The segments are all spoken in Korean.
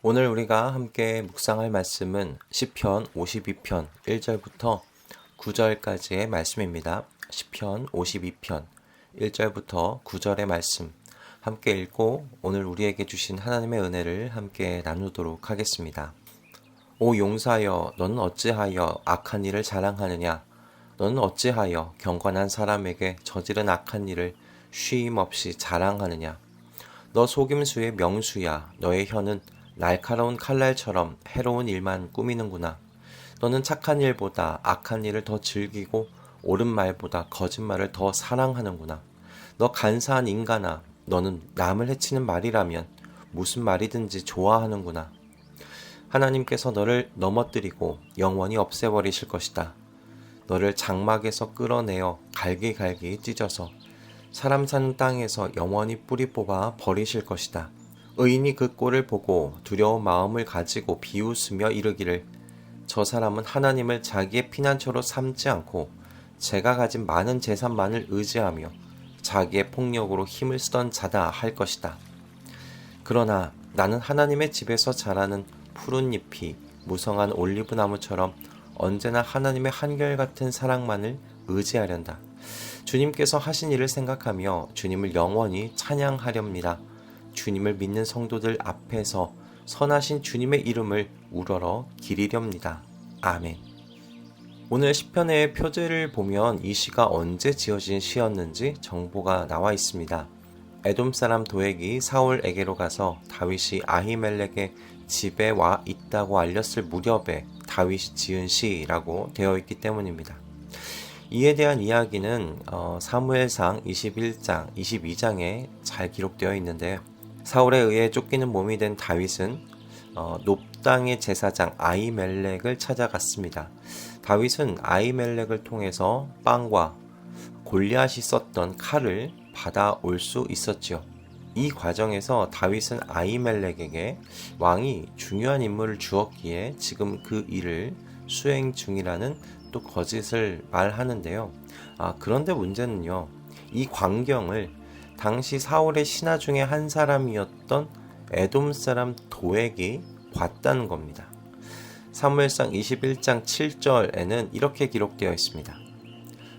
오늘 우리가 함께 묵상할 말씀은 시편 52편 1절부터 9절까지의 말씀입니다. 시편 52편 1절부터 9절의 말씀 함께 읽고 오늘 우리에게 주신 하나님의 은혜를 함께 나누도록 하겠습니다. 오 용사여, 너는 어찌하여 악한 일을 자랑하느냐? 너는 어찌하여 경건한 사람에게 저지른 악한 일을 쉼 없이 자랑하느냐? 너 속임수의 명수야. 너의 혀는 날카로운 칼날처럼 해로운 일만 꾸미는구나. 너는 착한 일보다 악한 일을 더 즐기고 옳은 말보다 거짓말을 더 사랑하는구나. 너 간사한 인간아, 너는 남을 해치는 말이라면 무슨 말이든지 좋아하는구나. 하나님께서 너를 넘어뜨리고 영원히 없애버리실 것이다. 너를 장막에서 끌어내어 갈기갈기 찢어서 사람 사는 땅에서 영원히 뿌리 뽑아 버리실 것이다. 의인이 그 꼴을 보고 두려운 마음을 가지고 비웃으며 이르기를 저 사람은 하나님을 자기의 피난처로 삼지 않고 제가 가진 많은 재산만을 의지하며 자기의 폭력으로 힘을 쓰던 자다 할 것이다. 그러나 나는 하나님의 집에서 자라는 푸른 잎이 무성한 올리브 나무처럼 언제나 하나님의 한결같은 사랑만을 의지하련다. 주님께서 하신 일을 생각하며 주님을 영원히 찬양하렵니다. 주님을 믿는 성도들 앞에서 선하신 주님의 이름을 우러러 기리렵니다. 아멘. 오늘 시편의 표제를 보면 이 시가 언제 지어진 시였는지 정보가 나와 있습니다. 에돔 사람 도액이 사울에게로 가서 다윗이 아히멜렉의 집에 와 있다고 알렸을 무렵에 다윗이 지은 시라고 되어 있기 때문입니다. 이에 대한 이야기는 사무엘상 21장, 22장에 잘 기록되어 있는데 사울에 의해 쫓기는 몸이 된 다윗은 놉당의 제사장 아히멜렉을 찾아갔습니다. 다윗은 아히멜렉을 통해서 빵과 골리앗이 썼던 칼을 받아올 수 있었지요. 이 과정에서 다윗은 아히멜렉에게 왕이 중요한 임무를 주었기에 지금 그 일을 수행 중이라는 또 거짓을 말하는데요. 그런데 문제는요. 이 광경을 당시 사울의 신하 중에 한 사람이었던 에돔 사람 도액이 봤다는 겁니다. 사무엘상 21장 7절에는 이렇게 기록되어 있습니다.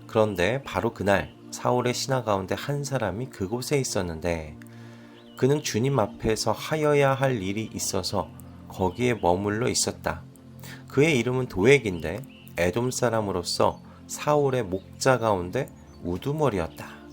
그런데 바로 그날 사울의 신하 가운데 한 사람이 그곳에 있었는데 그는 주님 앞에서 하여야 할 일이 있어서 거기에 머물러 있었다. 그의 이름은 도액인데 에돔 사람으로서 사울의 목자 가운데 우두머리였다.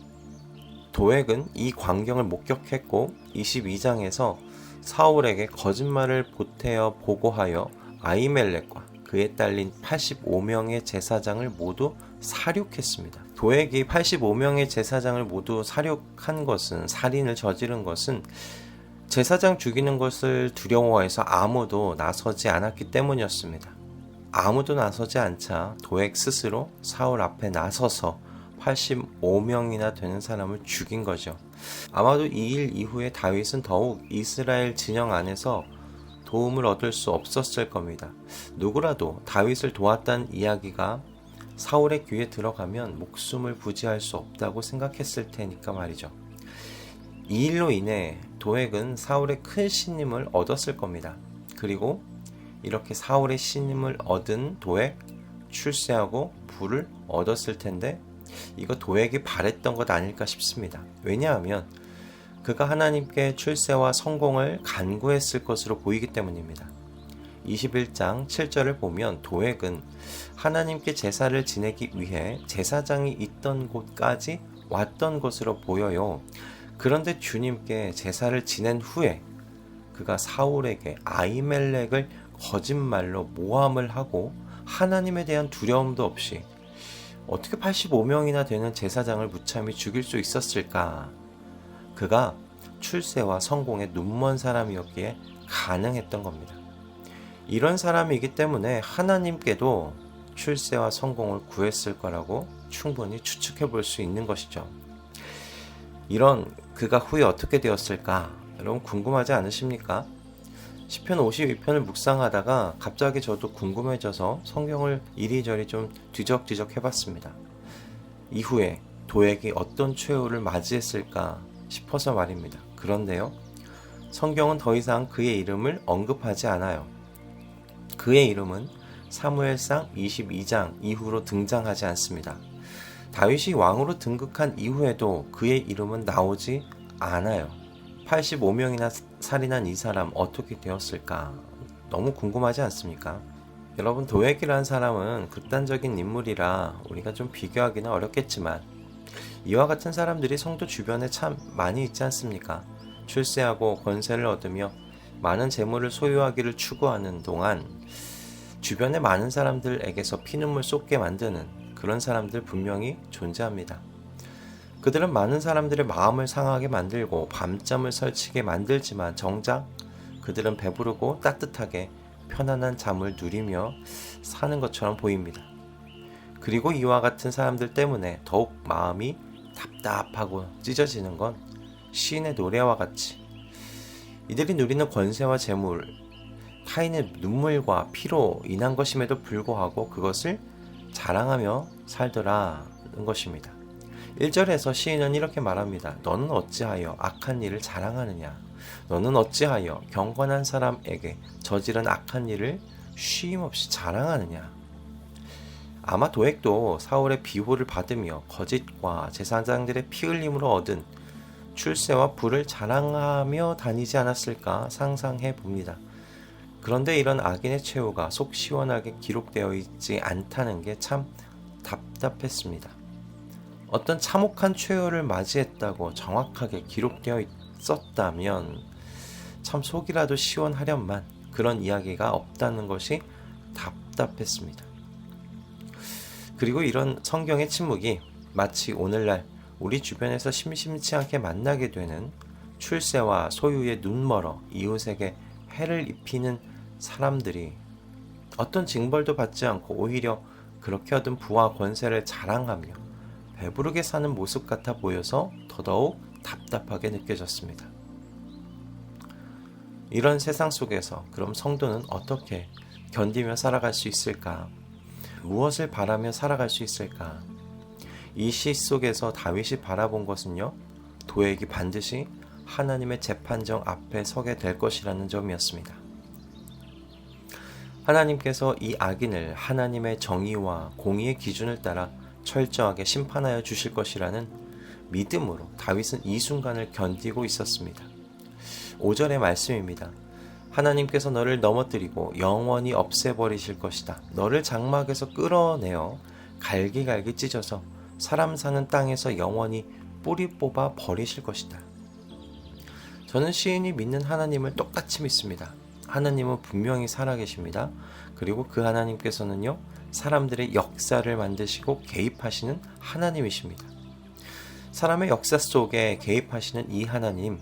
도액은 이 광경을 목격했고 22장에서 사울에게 거짓말을 보태어 보고하여 아히멜렉과 그에 딸린 85명의 제사장을 모두 살육했습니다. 도액이 85명의 제사장을 모두 살육한 것은, 살인을 저지른 것은 제사장 죽이는 것을 두려워해서 아무도 나서지 않았기 때문이었습니다. 아무도 나서지 않자 도액 스스로 사울 앞에 나서서 85명이나 되는 사람을 죽인 거죠. 아마도 이 일 이후에 다윗은 더욱 이스라엘 진영 안에서 도움을 얻을 수 없었을 겁니다. 누구라도 다윗을 도왔다는 이야기가 사울의 귀에 들어가면 목숨을 부지할 수 없다고 생각했을 테니까 말이죠. 이 일로 인해 도액은 사울의 큰 신임을 얻었을 겁니다. 그리고 이렇게 사울의 신임을 얻은 도액, 출세하고 부를 얻었을 텐데 이거 도액이 바랬던 것 아닐까 싶습니다. 왜냐하면 그가 하나님께 출세와 성공을 간구했을 것으로 보이기 때문입니다. 21장 7절을 보면 도액은 하나님께 제사를 지내기 위해 제사장이 있던 곳까지 왔던 것으로 보여요. 그런데 주님께 제사를 지낸 후에 그가 사울에게 아히멜렉을 거짓말로 모함을 하고 하나님에 대한 두려움도 없이 어떻게 85명이나 되는 제사장을 무참히 죽일 수 있었을까? 그가 출세와 성공에 눈먼 사람이었기에 가능했던 겁니다. 이런 사람이기 때문에 하나님께도 출세와 성공을 구했을 거라고 충분히 추측해 볼 수 있는 것이죠. 이런 그가 후에 어떻게 되었을까? 여러분 궁금하지 않으십니까? 시편 52편을 묵상하다가 갑자기 저도 궁금해져서 성경을 이리저리 좀 뒤적뒤적 해봤습니다. 이후에 도액이 어떤 최후를 맞이했을까 싶어서 말입니다. 그런데요, 성경은 더 이상 그의 이름을 언급하지 않아요. 그의 이름은 사무엘상 22장 이후로 등장하지 않습니다. 다윗이 왕으로 등극한 이후에도 그의 이름은 나오지 않아요. 85명이나 살인한 이 사람 어떻게 되었을까? 너무 궁금하지 않습니까? 여러분, 도액이라는 사람은 극단적인 인물이라 우리가 좀 비교하기는 어렵겠지만 이와 같은 사람들이 성도 주변에 참 많이 있지 않습니까? 출세하고 권세를 얻으며 많은 재물을 소유하기를 추구하는 동안 주변의 많은 사람들에게서 피눈물 쏟게 만드는 그런 사람들 분명히 존재합니다. 그들은 많은 사람들의 마음을 상하게 만들고 밤잠을 설치게 만들지만 정작 그들은 배부르고 따뜻하게 편안한 잠을 누리며 사는 것처럼 보입니다. 그리고 이와 같은 사람들 때문에 더욱 마음이 답답하고 찢어지는 건 시인의 노래와 같이 이들이 누리는 권세와 재물, 타인의 눈물과 피로 인한 것임에도 불구하고 그것을 자랑하며 살더라는 것입니다. 1절에서 시인은 이렇게 말합니다. 너는 어찌하여 악한 일을 자랑하느냐? 너는 어찌하여 경건한 사람에게 저지른 악한 일을 쉼없이 자랑하느냐? 아마 도액도 사울의 비호를 받으며 거짓과 제사장들의 피 흘림으로 얻은 출세와 부를 자랑하며 다니지 않았을까 상상해 봅니다. 그런데 이런 악인의 최후가 속 시원하게 기록되어 있지 않다는 게 참 답답했습니다. 어떤 참혹한 최후를 맞이했다고 정확하게 기록되어 있었다면 참 속이라도 시원하련만 그런 이야기가 없다는 것이 답답했습니다. 그리고 이런 성경의 침묵이 마치 오늘날 우리 주변에서 심심치 않게 만나게 되는 출세와 소유에 눈멀어 이웃에게 해를 입히는 사람들이 어떤 징벌도 받지 않고 오히려 그렇게 얻은 부와 권세를 자랑하며 배부르게 사는 모습 같아 보여서 더더욱 답답하게 느껴졌습니다. 이런 세상 속에서 그럼 성도는 어떻게 견디며 살아갈 수 있을까? 무엇을 바라며 살아갈 수 있을까? 이 시 속에서 다윗이 바라본 것은요, 도액이 반드시 하나님의 재판정 앞에 서게 될 것이라는 점이었습니다. 하나님께서 이 악인을 하나님의 정의와 공의의 기준을 따라 철저하게 심판하여 주실 것이라는 믿음으로 다윗은 이 순간을 견디고 있었습니다. 5절의 말씀입니다. 하나님께서 너를 넘어뜨리고 영원히 없애버리실 것이다. 너를 장막에서 끌어내어 갈기갈기 찢어서 사람 사는 땅에서 영원히 뿌리 뽑아 버리실 것이다. 저는 시인이 믿는 하나님을 똑같이 믿습니다. 하나님은 분명히 살아계십니다. 그리고 그 하나님께서는요, 사람들의 역사를 만드시고 개입하시는 하나님이십니다. 사람의 역사 속에 개입하시는 이 하나님,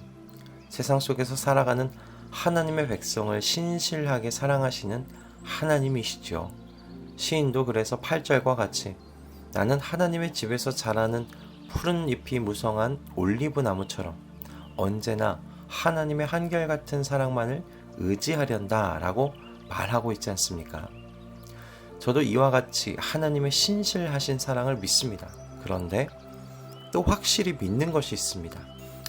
세상 속에서 살아가는 하나님의 백성을 신실하게 사랑하시는 하나님이시죠. 시인도 그래서 8절과 같이 나는 하나님의 집에서 자라는 푸른 잎이 무성한 올리브 나무처럼 언제나 하나님의 한결같은 사랑만을 의지하련다 라고 말하고 있지 않습니까? 저도 이와 같이 하나님의 신실하신 사랑을 믿습니다. 그런데 또 확실히 믿는 것이 있습니다.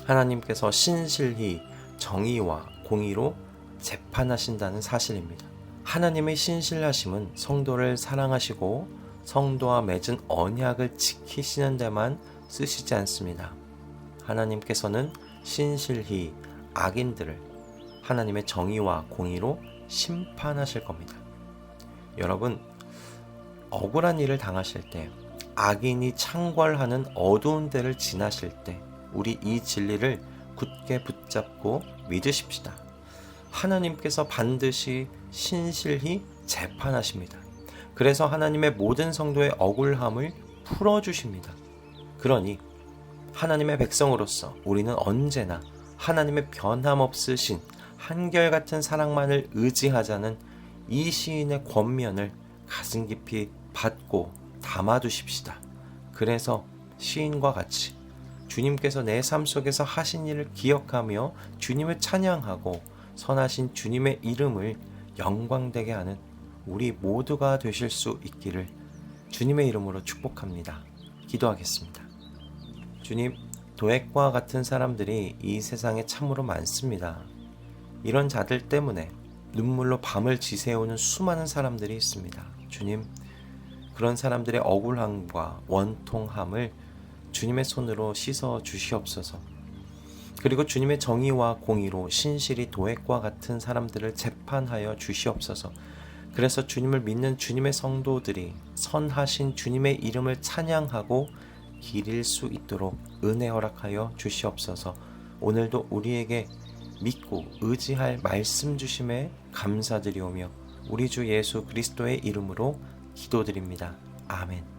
하나님께서 신실히 정의와 공의로 재판하신다는 사실입니다. 하나님의 신실하심은 성도를 사랑하시고 성도와 맺은 언약을 지키시는 데만 쓰시지 않습니다. 하나님께서는 신실히 악인들을 하나님의 정의와 공의로 심판하실 겁니다. 여러분, 억울한 일을 당하실 때, 악인이 창궐하는 어두운 데를 지나실 때 우리 이 진리를 굳게 붙잡고 믿으십시다. 하나님께서 반드시 신실히 재판하십니다. 그래서 하나님의 모든 성도의 억울함을 풀어주십니다. 그러니 하나님의 백성으로서 우리는 언제나 하나님의 변함없으신 한결같은 사랑만을 의지하자는 이 시인의 권면을 가슴 깊이 받고 담아두십시다. 그래서 시인과 같이 주님께서 내 삶 속에서 하신 일을 기억하며 주님을 찬양하고 선하신 주님의 이름을 영광되게 하는 우리 모두가 되실 수 있기를 주님의 이름으로 축복합니다. 기도하겠습니다. 주님, 도액과 같은 사람들이 이 세상에 참으로 많습니다. 이런 자들 때문에 눈물로 밤을 지새우는 수많은 사람들이 있습니다. 주님, 그런 사람들의 억울함과 원통함을 주님의 손으로 씻어 주시옵소서. 그리고 주님의 정의와 공의로 신실히 도액과 같은 사람들을 재판하여 주시옵소서. 그래서 주님을 믿는 주님의 성도들이 선하신 주님의 이름을 찬양하고 기릴 수 있도록 은혜 허락하여 주시옵소서. 오늘도 우리에게 믿고 의지할 말씀 주심에 감사드리오며 우리 주 예수 그리스도의 이름으로 기도드립니다. 아멘.